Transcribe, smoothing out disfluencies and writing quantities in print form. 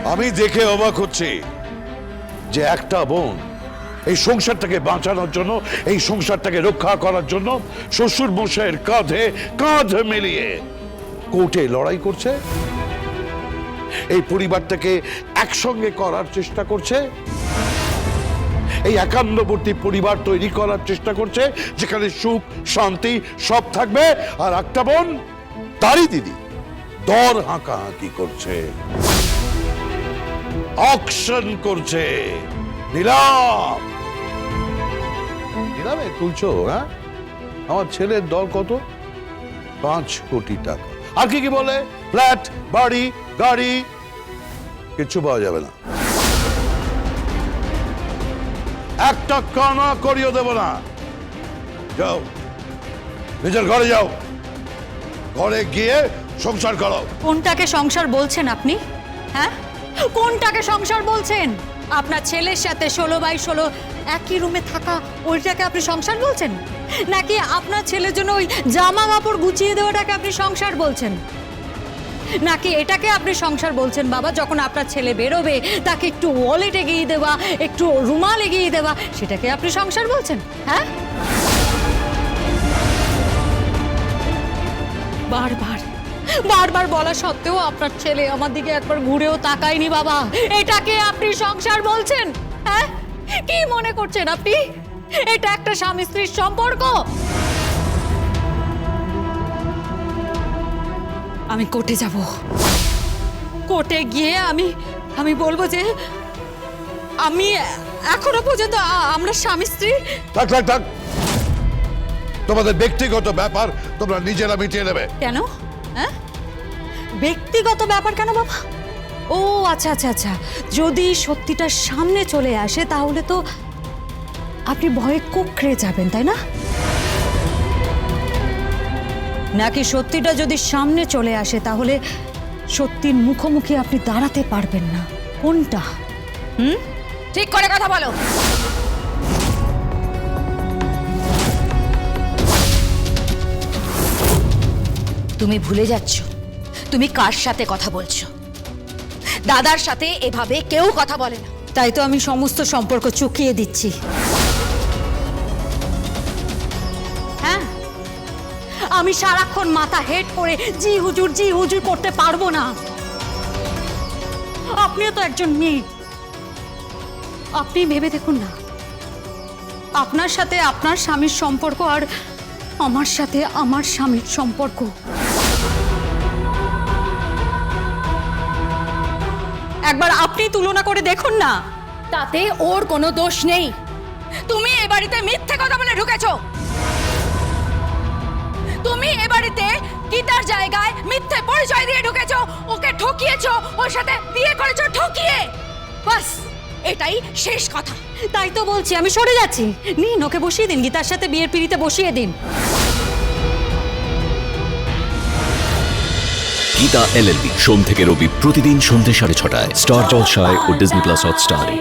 আমি দেখে অবাক হচ্ছি যে একটা বোন এই সংসারটাকে বাঁচানোর জন্য, এই সংসারটাকে রক্ষা করার জন্য শ্বশুর মশাইয়ের কাঁধে কাঁধ মিলিয়ে কোর্টে লড়াই করছে, এই পরিবারটাকে একসঙ্গে করার চেষ্টা করছে, এই একান্নবর্তী পরিবার তৈরি করার চেষ্টা করছে যেখানে সুখ শান্তি সব থাকবে। আর একটা বোন তারই দিদি দর হাঁকাহাঁকি করছে, অকশন করছে। নিলাম নিলামে তুলছো? হ্যাঁ, আমার ছেলের দর কত? 5 কোটি টাকা। আর কি কি বলে? ফ্ল্যাট, বাড়ি, গাড়ি, কিচ্ছু পাওয়া যাবে না। একটা কানা করিয়ে দেব না। যাও, নিজের ঘরে যাও, ঘরে গিয়ে সংসার করো। কোনটাকে সংসার বলছেন আপনি? হ্যাঁ, কোনটাকে সংসার বলছেন? আপনার ছেলের সাথে 16/16 একই রুমে থাকা ওইটাকে আপনি সংসার বলছেন, নাকি আপনার ছেলের জন্য ওই জামা কাপড় গুছিয়ে দেওয়াটাকে আপনি সংসার বলছেন, নাকি এটাকে আপনি সংসার বলছেন বাবা যখন আপনার ছেলে বেরোবে তাকে একটু ওয়ালেট এগিয়ে দেওয়া, একটু রুমাল এগিয়ে দেওয়া, সেটাকে আপনি সংসার বলছেন? হ্যাঁ, বারবার বারবার বলা সত্ত্বেও আপনার ছেলে আমার দিকে একবার ঘুরেও তাকায়নি বাবা। এটাকে আপনি সংসার বলছেন? হ্যাঁ, কি মনে করছেন আপনি এটা একটা স্বামী স্ত্রীর সম্পর্ক? আমি কোর্টে যাব, কোর্টে গিয়ে আমি বলবো যে আমি এখনো পর্যন্ত আমরা স্বামী স্ত্রী। থাক থাক থাক, তোমাদের ব্যক্তিগত ব্যাপার তোমরা নিজেরা মিটিয়ে নেবে। কেন? হ্যাঁ, ব্যক্তিগত ব্যাপার কেন বাবা? ও আচ্ছা আচ্ছা আচ্ছা, যদি সত্যিটা সামনে চলে আসে তাহলে তো আপনি ভয়ে কুঁকড়ে যাবেন, তাই না? নাকি সত্যিটা যদি সামনে চলে আসে তাহলে সত্যির মুখোমুখি আপনি দাঁড়াতে পারবেন না? কোনটা? ঠিক করে কথা বলো। তুমি ভুলে যাচ্ছ তুমি কার সাথে কথা বলছো। দাদার সাথে এভাবে কেউ কথা বলে না। তাই তো আমি সমস্ত সম্পর্ক চুকিয়ে দিচ্ছি। হ্যাঁ, আমি সারাক্ষণ মাথা হেড করে জি হুজুর করতে পারবো না। আপনিও তো একজন মেয়ে, আপনি ভেবে দেখুন না, আপনার সাথে আপনার স্বামীর সম্পর্ক আর আমার সাথে আমার স্বামীর সম্পর্ক। একবার আপনি তুলনা করে দেখুন না। তাতে ওর কোনো দোষ নেই। তুমি এ বাড়িতে মিথ্যে কথা বলে ঢুকেছো। তুমি এ বাড়িতে গীতার জায়গায় মিথ্যে পরিচয় দিয়ে ঢুকেছো, ওকে ঠকিয়েছো, ওর সাথে বিয়ে করেছো ঠকিয়ে। বাস এটাই শেষ কথা। তাই তো বলছি আমি সরে যাচ্ছি। নিন, ওকে বসিয়ে দিন, গীতার সাথে বিয়ের পিঁড়িতে বসিয়ে দিন। গীতা LLB সোম থেকে রবি প্রতিদিন সন্ধ্যে 6:30 স্টার জলসায় ও ডিজনি প্লাস হটস্টারে।